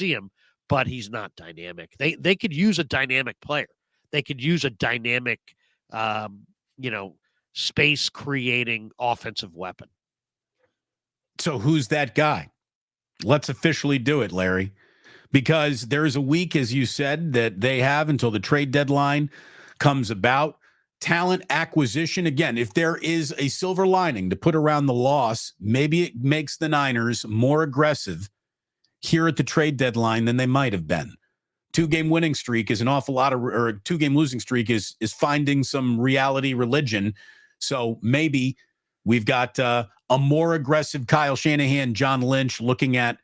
see him, but he's not dynamic. They could use a dynamic player. They could use a dynamic, you know, space creating offensive weapon. So who's that guy? Let's officially do it, Larry, because there is a week, as you said, that they have until the trade deadline comes about. Talent acquisition. Again, if there is a silver lining to put around the loss, maybe it makes the Niners more aggressive here at the trade deadline than they might have been. 2-game winning streak is an awful lot of, or a 2-game losing streak is finding some reality religion. So maybe we've got a more aggressive Kyle Shanahan, John Lynch looking at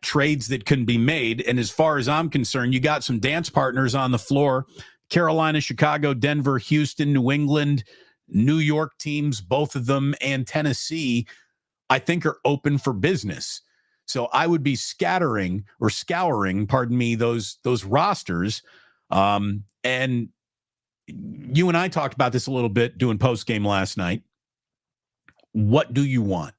trades that can be made. And as far as I'm concerned, you got some dance partners on the floor. Carolina, Chicago, Denver, Houston, New England, New York teams, both of them, and Tennessee, I think are open for business. So I would be scouring, those rosters. And you and I talked about this a little bit doing post game last night. What do you want?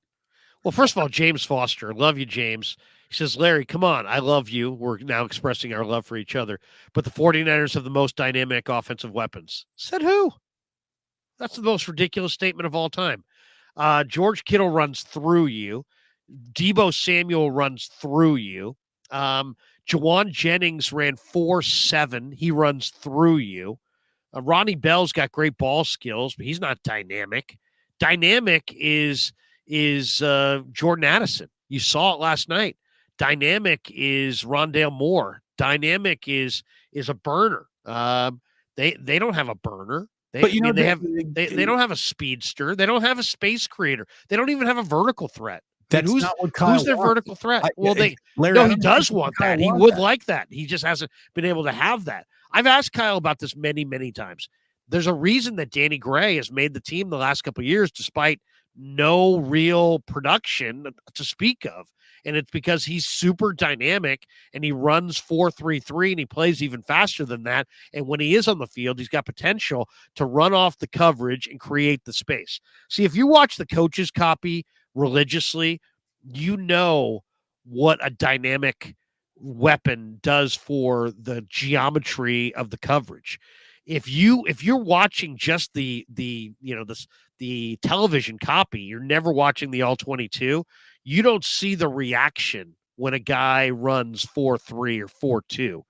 Well, first of all, James Foster, love you, James. He says, Larry, come on. I love you. We're now expressing our love for each other. But the 49ers have the most dynamic offensive weapons. Said who? That's the most ridiculous statement of all time. George Kittle runs through you. Deebo Samuel runs through you. Jawan Jennings ran 4.7. He runs through you. Ronnie Bell's got great ball skills, but he's not dynamic. Dynamic is Jordan Addison. You saw it last night. Dynamic is Rondale Moore. Dynamic is a burner. They don't have a burner. They don't have a speedster. They don't have a space creator. They don't even have a vertical threat. That's not what Kyle who's their wants. vertical threat? Larry, he does want that. He would like that. He just hasn't been able to have that. I've asked Kyle about this many, many times. There's a reason that Danny Gray has made the team the last couple of years, despite no real production to speak of. And it's because he's super dynamic and he runs 4.33 and he plays even faster than that. And when he is on the field, he's got potential to run off the coverage and create the space. See, if you watch the coach's copy religiously, you know what a dynamic weapon does for the geometry of the coverage. If you're watching just the television copy, you're never watching the all 22. You don't see the reaction when a guy runs 4.3 or 4.2.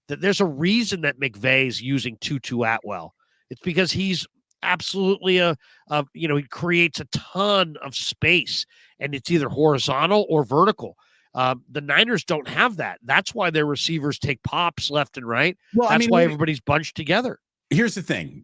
That there's a reason that McVay's using Tutu Atwell. It's because he's absolutely he creates a ton of space, and it's either horizontal or vertical. The Niners don't have that. That's why their receivers take pops left and right. Well, that's why everybody's bunched together. Here's the thing.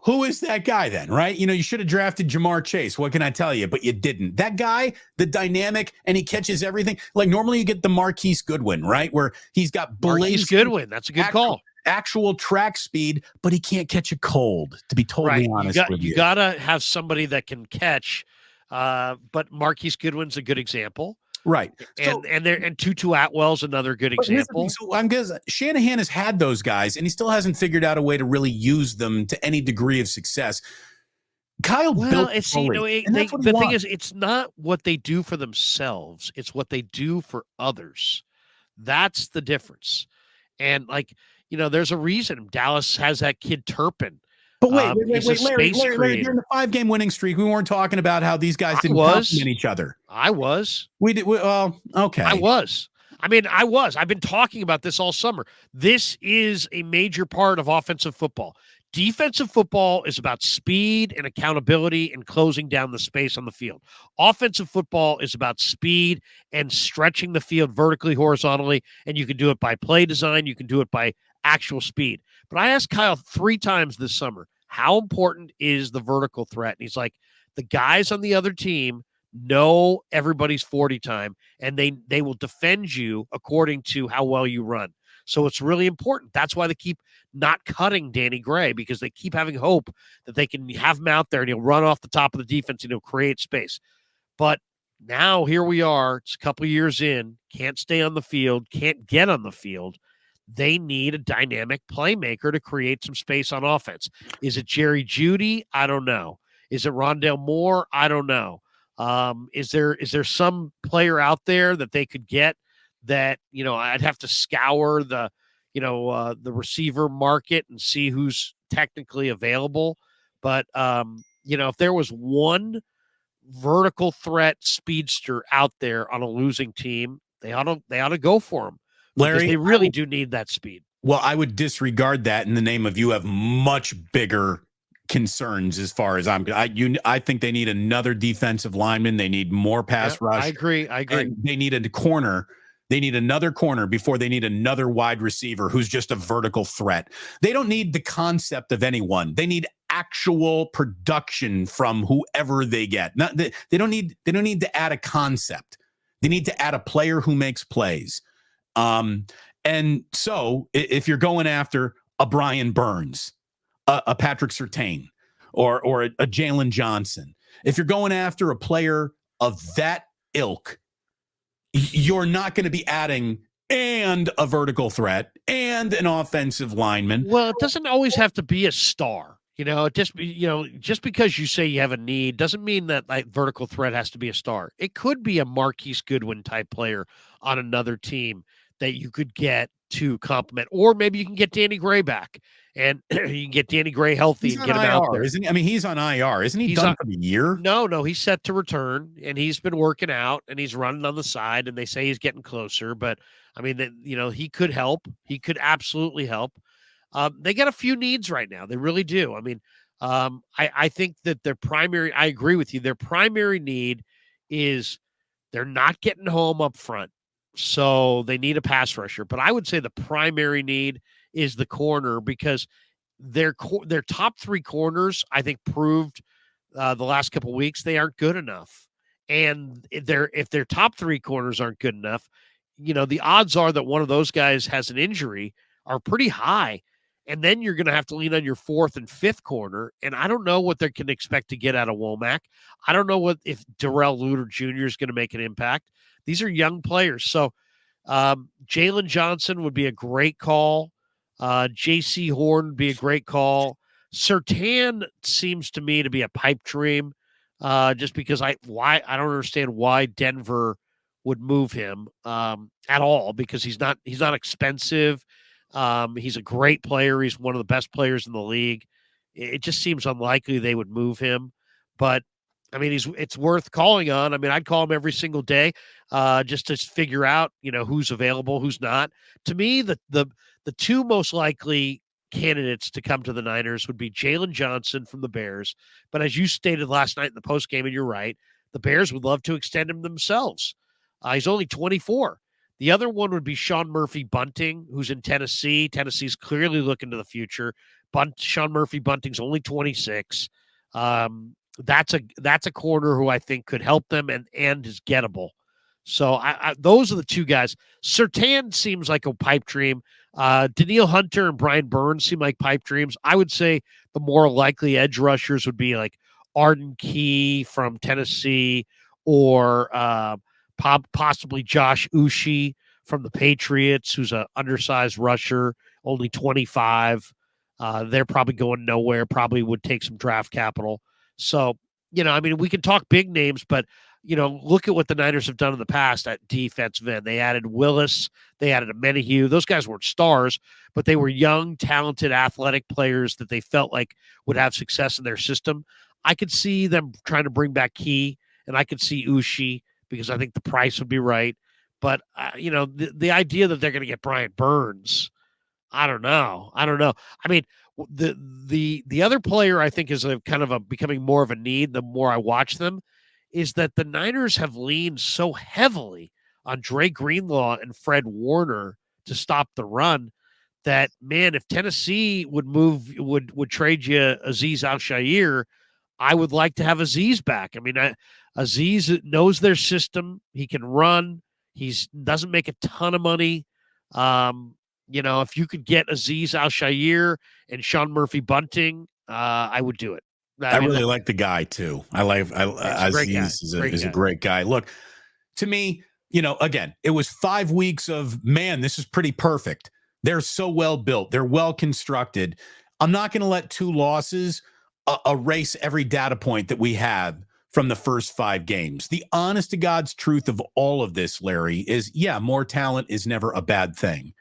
Who is that guy then, right? You should have drafted Jamar Chase. What can I tell you? But you didn't. That guy, the dynamic, and he catches everything. Like normally you get the Marquise Goodwin, right? Where he's got Marquise Goodwin. That's a good call. Actual track speed, but he can't catch a cold, to be totally honest with you. You got to have somebody that can catch. But Marquise Goodwin's a good example. Right. And Tutu Atwell's another good example. So I'm guessing Shanahan has had those guys and he still hasn't figured out a way to really use them to any degree of success. Kyle built the thing is, it's not what they do for themselves, it's what they do for others. That's the difference. And there's a reason Dallas has that kid Turpin. But wait, Larry, during the 5-game winning streak, we weren't talking about how these guys didn't compliment each other. I was. We did. Well, okay. I was. I've been talking about this all summer. This is a major part of offensive football. Defensive football is about speed and accountability and closing down the space on the field. Offensive football is about speed and stretching the field vertically, horizontally, and you can do it by play design. You can do it by actual speed. But I asked Kyle 3 times this summer, how important is the vertical threat? And he's like, the guys on the other team know everybody's 40 time, and they will defend you according to how well you run. So it's really important. That's why they keep not cutting Danny Gray, because they keep having hope that they can have him out there and he'll run off the top of the defense and he'll create space. But now here we are. It's a couple of years in, can't stay on the field, can't get on the field. They need a dynamic playmaker to create some space on offense. Is it Jerry Jeudy? I don't know. Is it Rondale Moore? I don't know. Is there some player out there that they could get that, I'd have to scour the receiver market and see who's technically available. But, if there was one vertical threat speedster out there on a losing team, they ought to go for him because Larry, they really do need that speed. well, I would disregard that in the name of you have much bigger concerns as far as I think they need another defensive lineman. They need more pass rush. I agree. And they need a corner. They need another corner before they need another wide receiver who's just a vertical threat. They don't need the concept of anyone. They need actual production from whoever they get. They don't need to add a concept. They need to add a player who makes plays. And so if you're going after a Brian Burns, a Patrick Surtain, or a Jalen Johnson, if you're going after a player of that ilk, you're not going to be adding and a vertical threat and an offensive lineman. Well, it doesn't always have to be a star. Just because you say you have a need doesn't mean that like vertical threat has to be a star. It could be a Marquise Goodwin type player on another team that you could get to complement, or maybe you can get Danny Gray back and you can get Danny Gray healthy and get him out there. Isn't he? I mean, he's on IR. Isn't he done for the year? No, he's set to return and he's been working out and he's running on the side and they say he's getting closer, but I mean, he could help. He could absolutely help. They got a few needs right now. They really do. I mean, I think that I agree with you. Their primary need is they're not getting home up front. So they need a pass rusher. But I would say the primary need is the corner because their top three corners, I think, proved the last couple of weeks they aren't good enough. And if their top three corners aren't good enough, the odds are that one of those guys has an injury are pretty high. And then you're going to have to lean on your fourth and fifth corner. And I don't know what they can expect to get out of Womack. I don't know if Darrell Luter Jr. is going to make an impact. These are young players. So Jalen Johnson would be a great call. J.C. Horn would be a great call. Surtain seems to me to be a pipe dream just because I don't understand why Denver would move him at all because he's not expensive. He's a great player. He's one of the best players in the league. It just seems unlikely they would move him, but I mean, it's worth calling on. I mean, I'd call him every single day just to figure out, who's available, who's not. To me, the two most likely candidates to come to the Niners would be Jalen Johnson from the Bears. But as you stated last night in the postgame, and you're right, the Bears would love to extend him themselves. He's only 24. The other one would be Sean Murphy-Bunting, who's in Tennessee. Tennessee's clearly looking to the future. Sean Murphy-Bunting's only 26. That's a corner who I think could help them and is gettable. So those are the two guys. Surtain seems like a pipe dream. Danielle Hunter and Brian Burns seem like pipe dreams. I would say the more likely edge rushers would be like Arden Key from Tennessee or possibly Josh Uche from the Patriots, who's an undersized rusher, only 25. They're probably going nowhere, probably would take some draft capital. So, I mean, we can talk big names, but, look at what the Niners have done in the past at defensive end. They added Willis. They added a Menahue. Those guys weren't stars, but they were young, talented, athletic players that they felt like would have success in their system. I could see them trying to bring back Key, and I could see Uche because I think the price would be right. But, the idea that they're going to get Brian Burns, I don't know. I mean, the other player I think is becoming more of a need the more I watch them is that the Niners have leaned so heavily on Dre Greenlaw and Fred Warner to stop the run that, man, if Tennessee would trade you Azeez Al-Shaair, I would like to have Azeez back. I mean, Azeez knows their system. He can run. He doesn't make a ton of money. If you could get Azeez Al-Shaair and Sean Murphy-Bunting, I would do it. I really like the guy too. Azeez is a great guy. Look, to me, again, it was 5 weeks of, man, this is pretty perfect. They're so well built. They're well constructed. I'm not going to let 2 losses erase every data point that we have from the first 5 games. The honest to God's truth of all of this, Larry, is yeah, more talent is never a bad thing.